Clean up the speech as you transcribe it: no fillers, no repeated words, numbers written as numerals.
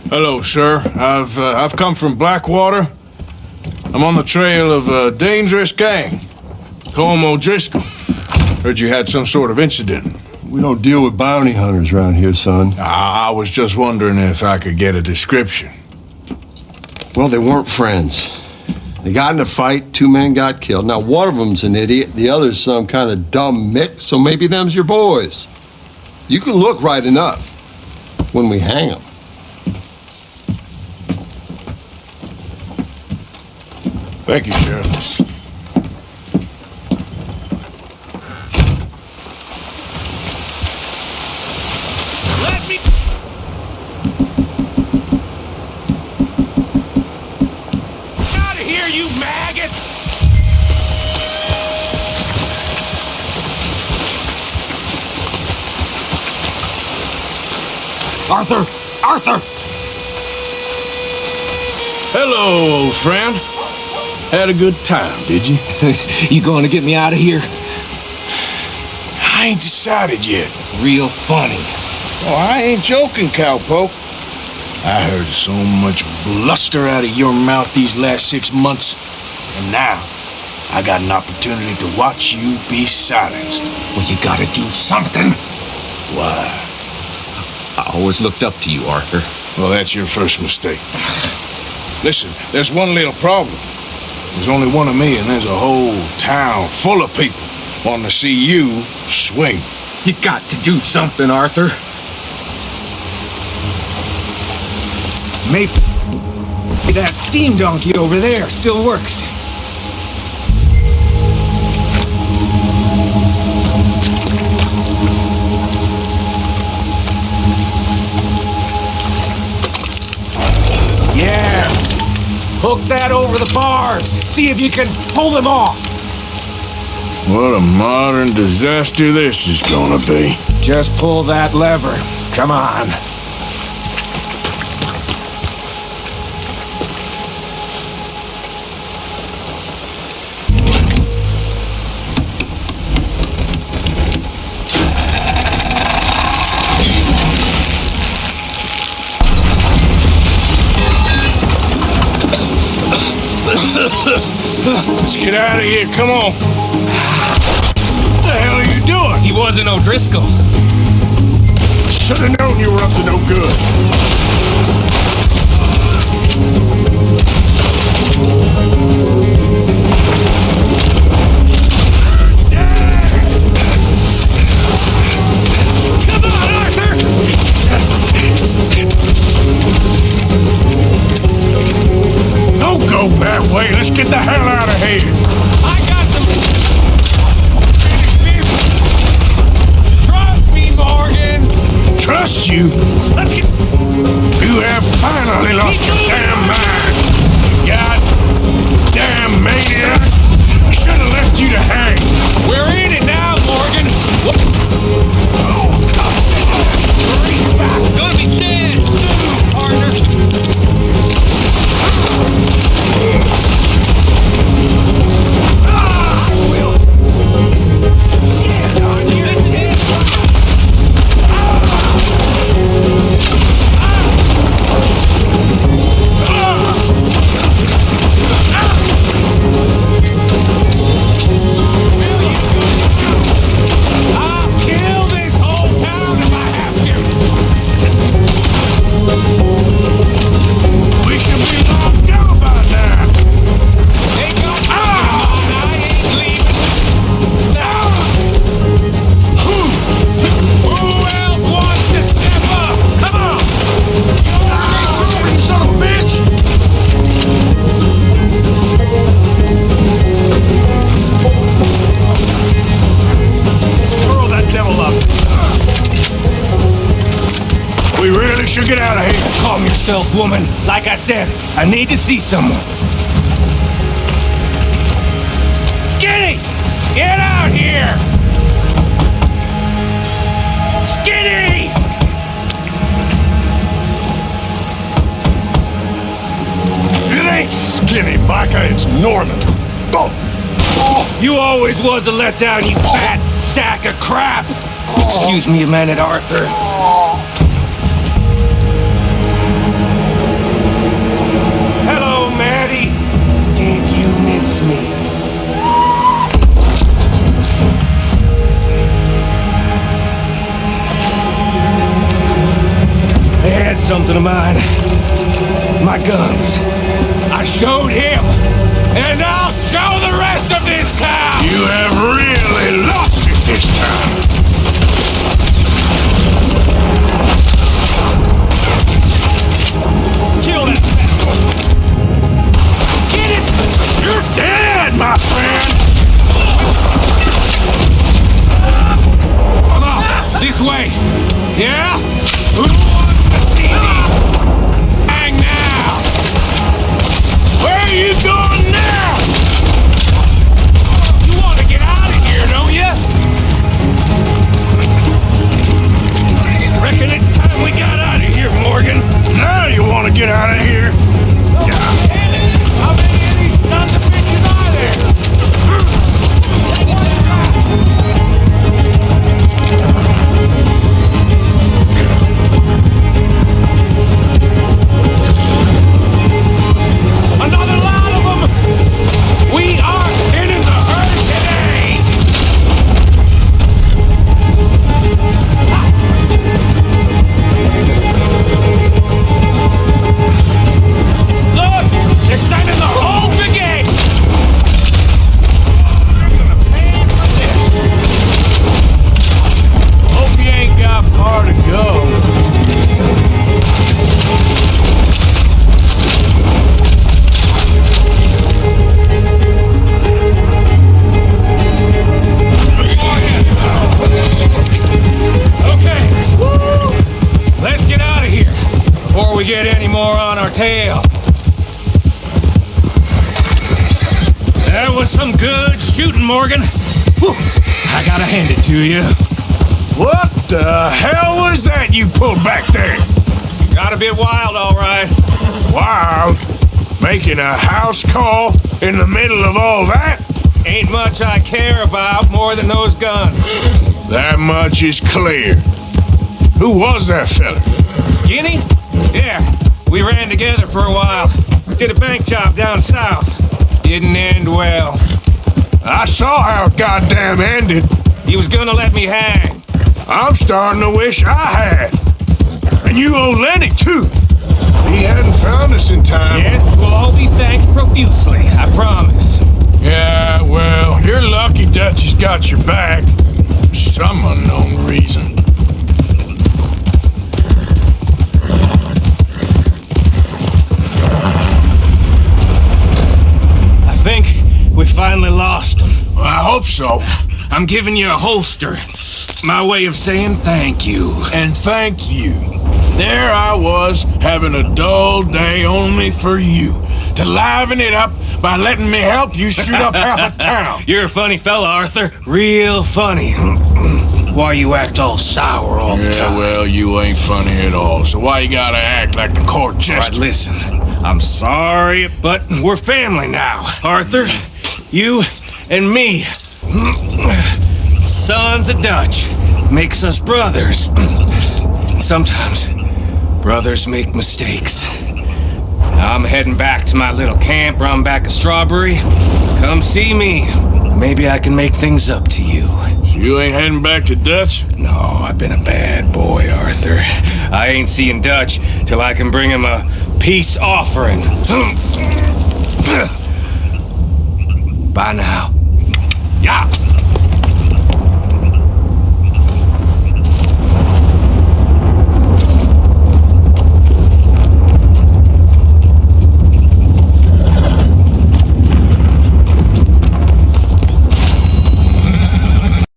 Hello, sir. I've come from Blackwater. I'm on the trail of a dangerous gang. Colm O'Driscoll. Heard you had some sort of incident. We don't deal with bounty hunters around here, son. I was just wondering if I could get a description. Well, they weren't friends. They got in a fight, 2 men got killed. Now, one of them's an idiot, the other's some kind of dumb mick, so maybe them's your boys. You can look right enough when we hang them. Thank you, Sheriff. Let me... Out of here, you maggots! Arthur! Arthur! Hello, old friend. Had a good time, did you? You going to get me out of here? I ain't decided yet. Real funny. Oh, I ain't joking, cowpoke. I heard so much bluster out of your mouth these last 6 months, and now I got an opportunity to watch you be silenced. Well, you gotta do something. Why? I always looked up to you, Arthur. Well, that's your first mistake. Listen, there's one little problem. There's only one of me, and there's a whole town full of people wanting to see you swing. You got to do something, Arthur. Maybe that steam donkey over there still works. Yes! Hook that over the bars. See if you can pull them off. What a modern disaster this is gonna be. Just pull that lever. Come on. Let's get out of here, come on. What the hell are you doing? He wasn't O'Driscoll. Should have known you were up to no good. Come on, Arthur! Don't go that way. Let's get the hell out of here. I got some experience. Trust me, Morgan. Trust you? Let's get... You have finally lost your damn mind. God damn maniac. I should have left you to hang. We're in it now, Morgan. What? Gonna be dead soon, partner. I'll kill this whole town if I have to. We should be locked down by now. Take off. I ain't leaving. Who else wants to step up? Come on. You son of a bitch. Throw that devil up. We really should get out of here. Calm yourself, woman. Like I said, I need to see someone. Skinny! Get out here! Skinny! It ain't Skinny, Micah, it's Norman. Go! You always was a letdown, you fat sack of crap! Excuse me a minute, Arthur. something of mine. My guns. I showed him, and I'll show the rest of this town! You have really lost it this time. Kill that bastard! Get it! You're dead, my friend! Come on, this way! Yeah? Who wants to see me? Hang now! Where are you going now? You want to get out of here, don't you? Reckon it's time we got out of here, Morgan. Now you want to get out of here? How many of these sons of bitches are there? Another lot of them! We are hitting the herd today! Look! They're sending the whole brigade! They're gonna pay for this! Hope you ain't got far to go. Okay. Let's get out of here before we get any more on our tail. That was some good shooting, Morgan. Whew. I gotta hand it to you. What the hell was that you pulled back there? Got a bit wild, all right. Wild? Making a house call in the middle of all that? Ain't much I care about more than those guns. That much is clear. Who was that fella? Skinny? Yeah, we ran together for a while. Did a bank job down south. Didn't end well. I saw how it goddamn ended. He was gonna let me hang. I'm starting to wish I had. And you owe Lenny, too. He hadn't found us in time. Yes, we'll all be thanked profusely, I promise. Yeah, well, you're lucky Dutch has got your back. For some unknown reason. I think we finally lost him. Well, I hope so. I'm giving you a holster. My way of saying thank you. And thank you. There I was, having a dull day only for you. To liven it up by letting me help you shoot up half a town. You're a funny fella, Arthur. Real funny. Why you act all sour all the Yeah, time? well, you ain't funny at all. So why you gotta act like the court All right, jester? listen. I'm sorry, but we're family now. Arthur, you and me. Sons of Dutch makes us brothers. Sometimes brothers make mistakes. I'm heading back to my little camp round back of Strawberry. Come see me. Maybe I can make things up to you. So you ain't heading back to Dutch? No, I've been a bad boy, Arthur. I ain't seeing Dutch till I can bring him a peace offering. Bye now. Yeah.